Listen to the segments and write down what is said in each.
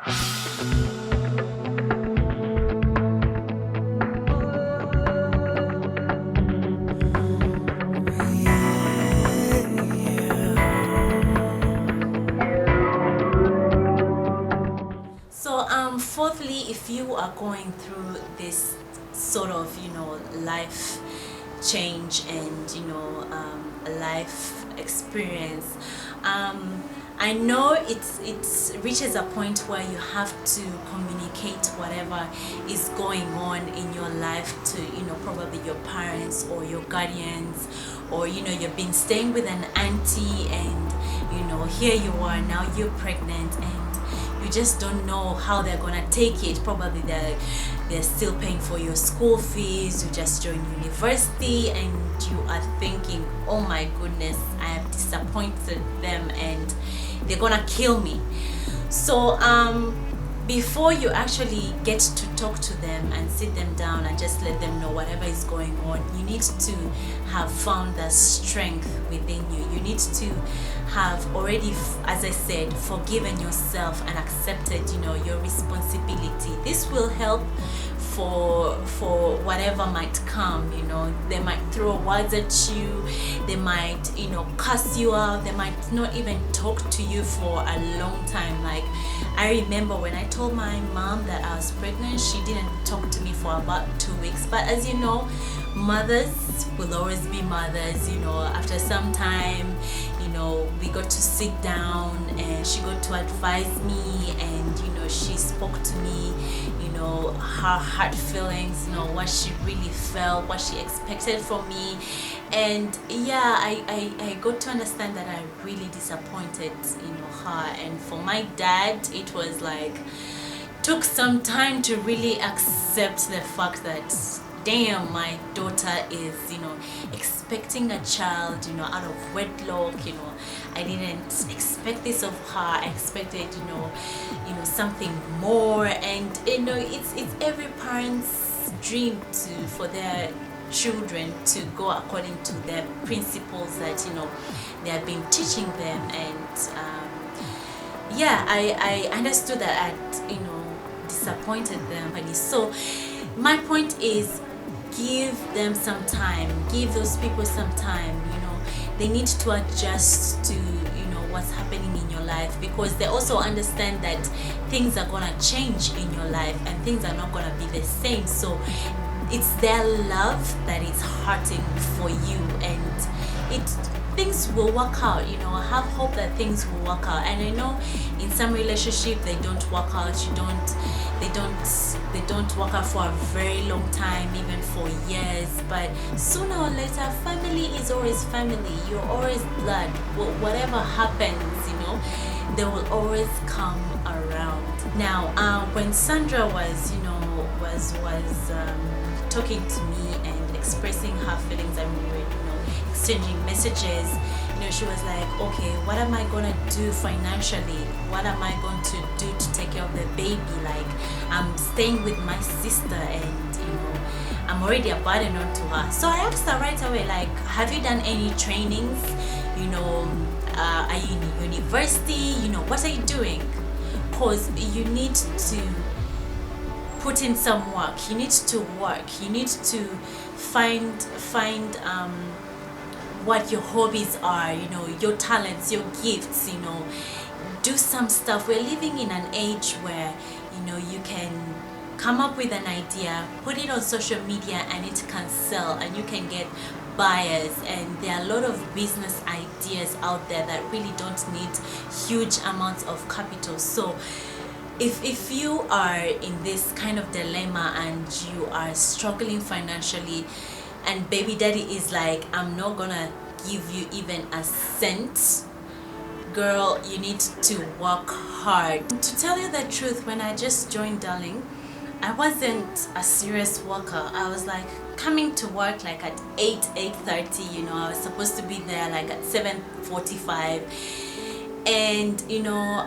So, fourthly, if you are going through this sort of, life change and, life experience, I know it reaches a point where you have to communicate whatever is going on in your life to, probably your parents or your guardians, or, you've been staying with an auntie and, here you are now, you're pregnant, and you just don't know how they're gonna take it. Probably they're still paying for your school fees. You just joined university and you are thinking, oh my goodness, I have disappointed them and they're gonna kill me. So before you actually get to talk to them and sit them down and just let them know whatever is going on, you need to have found the strength within you. You need to have already, as I said, forgiven yourself and accepted, your responsibility. This will help for whatever might come. They might throw words at you, they might cuss you out, they might not even talk to you for a long time. Like, I remember when I told my mom that I was pregnant, she didn't talk to me for about 2 weeks. But as you know, mothers will always be mothers. After some time, we got to sit down and she got to advise me, and she spoke to me, her heart feelings, what she really felt, what she expected from me. And yeah, I got to understand that I really disappointed her. And for my dad, it was like, took some time to really accept the fact that, damn, my daughter is expecting a child out of wedlock. I didn't expect this of her. I expected something more. And it's every parent's dream for their children to go according to the principles that they have been teaching them. And yeah, I understood that I'd disappointed them. So my point is, give them some time, give those people some time. They need to adjust to what's happening in your life, because they also understand that things are gonna change in your life and things are not gonna be the same. So it's their love that is hurting for you, and things will work out. I have hope that things will work out. And I know in some relationship they don't work out. They don't work out for a very long time, even for years. But sooner or later, family is always family. You're always blood. Whatever happens, they will always come around. Now, when Sandra was talking to me and expressing her feelings, and we were exchanging messages, she was like, okay, what am I gonna do financially? What am I going to do to take care of the baby? Like, I'm staying with my sister and I'm already a burden onto her. So I asked her right away, like, have you done any trainings? Are you in university? What are you doing? Because you need to put in some work. You need to work. You need to find what your hobbies are, your talents, your gifts. Do some stuff. We're living in an age where you can come up with an idea, put it on social media, and it can sell, and you can get buyers. And there are a lot of business ideas out there that really don't need huge amounts of capital. So if you are in this kind of dilemma and you are struggling financially, and baby daddy is like, I'm not gonna give you even a cent, girl, you need to work hard. To tell you the truth, when I just joined Darling, I wasn't a serious worker. I was like coming to work like at 8:30. I was supposed to be there like at 7:45, and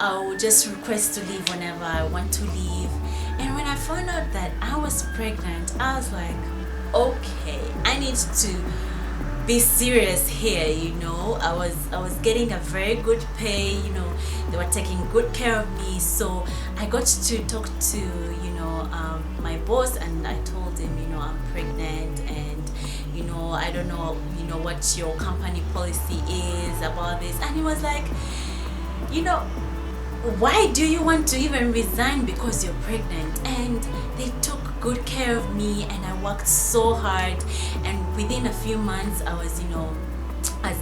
I would just request to leave whenever I want to leave. And when I found out that I was pregnant, I was like, okay, I need to be serious here. I was getting a very good pay. They were taking good care of me. So I got to talk to my boss, and I told him, I'm pregnant, and I don't know, what your company policy is about this. And he was like, why do you want to even resign because you're pregnant? And they took good care of me, and I worked so hard, and within a few months I was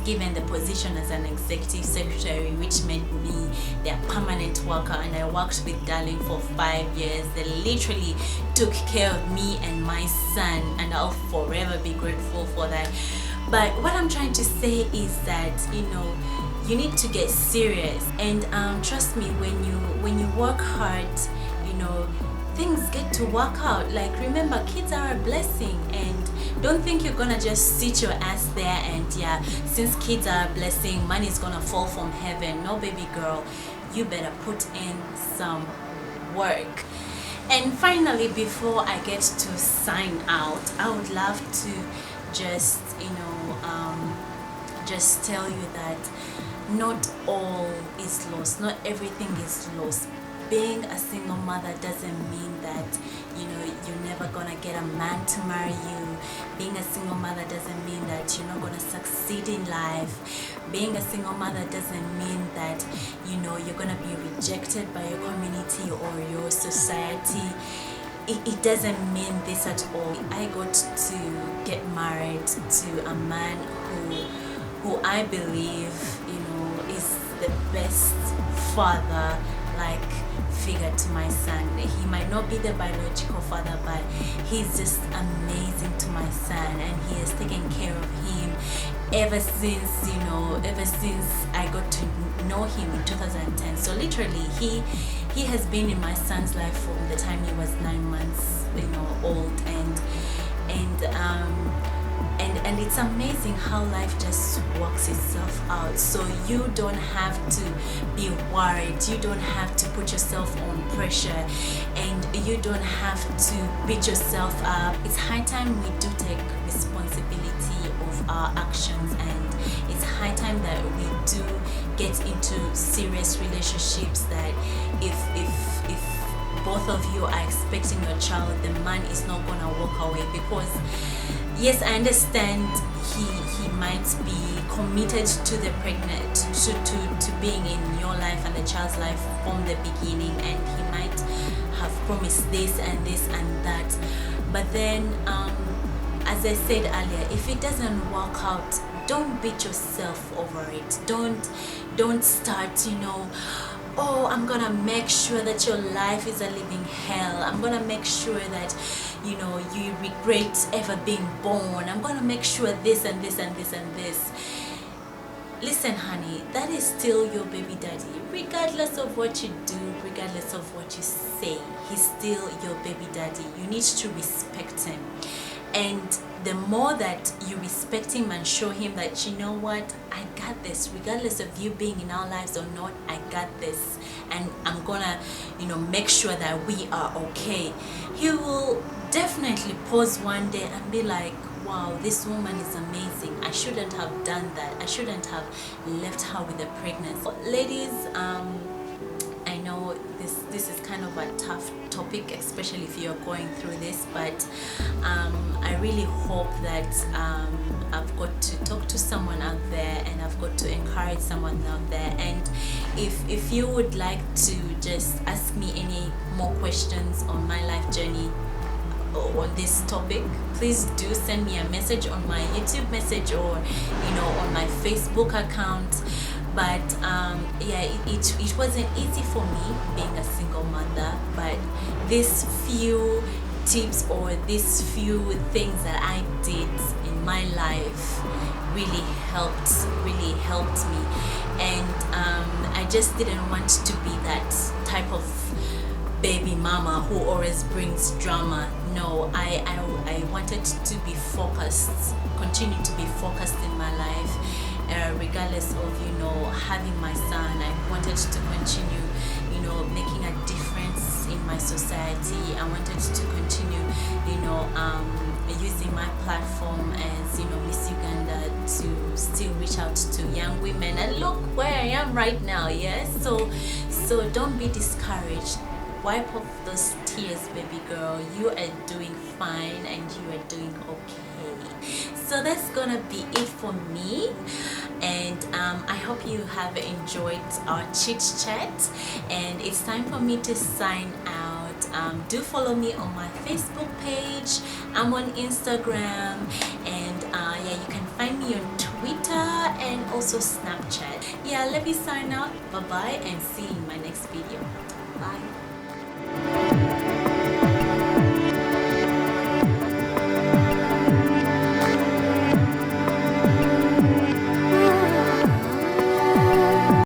given the position as an executive secretary, which made me their permanent worker. And I worked with Darling for 5 years. They literally took care of me and my son, and I'll forever be grateful for that. But what I'm trying to say is that you need to get serious, and trust me, when you work hard, things get to work out. Like, remember, kids are a blessing, and don't think you're gonna just sit your ass there and since kids are a blessing, money is gonna fall from heaven. No, baby girl, you better put in some work. And finally, before I get to sign out, I would love to just just tell you that not all is lost, not everything is lost. Being a single mother doesn't mean that you're never gonna get a man to marry you. Being a single mother doesn't mean that you're not gonna succeed in life. Being a single mother doesn't mean that you're gonna be rejected by your community or your society. It doesn't mean this at all. I got to get married to a man who I believe is the best father figure to my son. He might not be the biological father, but he's just amazing to my son, and he has taken care of him ever since I got to know him in 2010. So literally he has been in my son's life from the time he was 9 months old, and it's amazing how life just works itself out. So you don't have to be worried, you don't have to put yourself on pressure, and you don't have to beat yourself up. It's high time we do take responsibility of our actions, and it's high time that we do get into serious relationships, that if both of you are expecting your child, the man is not gonna walk away. Because yes, I understand he might be committed to the pregnant, to being in your life and the child's life from the beginning, and he might have promised this and this and that. But then, as I said earlier, if it doesn't work out, don't beat yourself over it. Don't start, oh, I'm gonna make sure that your life is a living hell. I'm gonna make sure that you regret ever being born. I'm gonna make sure this and this and this and this. Listen, honey, that is still your baby daddy. Regardless of what you do, regardless of what you say, he's still your baby daddy. You need to respect him. And the more that you respect him and show him that, what, I got this, regardless of you being in our lives or not, I got this, and I'm gonna make sure that we are okay, he will definitely pause one day and be like, wow, this woman is amazing. I shouldn't have done that. I shouldn't have left her with a pregnancy. Ladies, I know this is kind of a tough topic, especially if you're going through this, but I really hope that I've got to talk to someone out there, and I've got to encourage someone out there. And if you would like to just ask me any more questions on my life journey on this topic, please do send me a message on my YouTube message or on my Facebook account. But it wasn't easy for me being a single mother, but these few tips or these few things that I did in my life really helped me. And I just didn't want to be that type of baby mama who always brings drama. No, I wanted to be focused, continue to be focused in my life, regardless of having my son. I wanted to continue making a difference in my society. I wanted to continue using my platform as, you know, Miss Uganda to still reach out to young women, and look where I am right now. Yes, so don't be discouraged. Wipe off those tears, baby girl. You are doing fine and you are doing okay. So that's gonna be it for me, and I hope you have enjoyed our chit chat, and it's time for me to sign out. Do follow me on my Facebook page. I'm on Instagram, and yeah, you can find me on Twitter and also Snapchat. Yeah, let me sign out. Bye bye, and see you in my next video. Bye.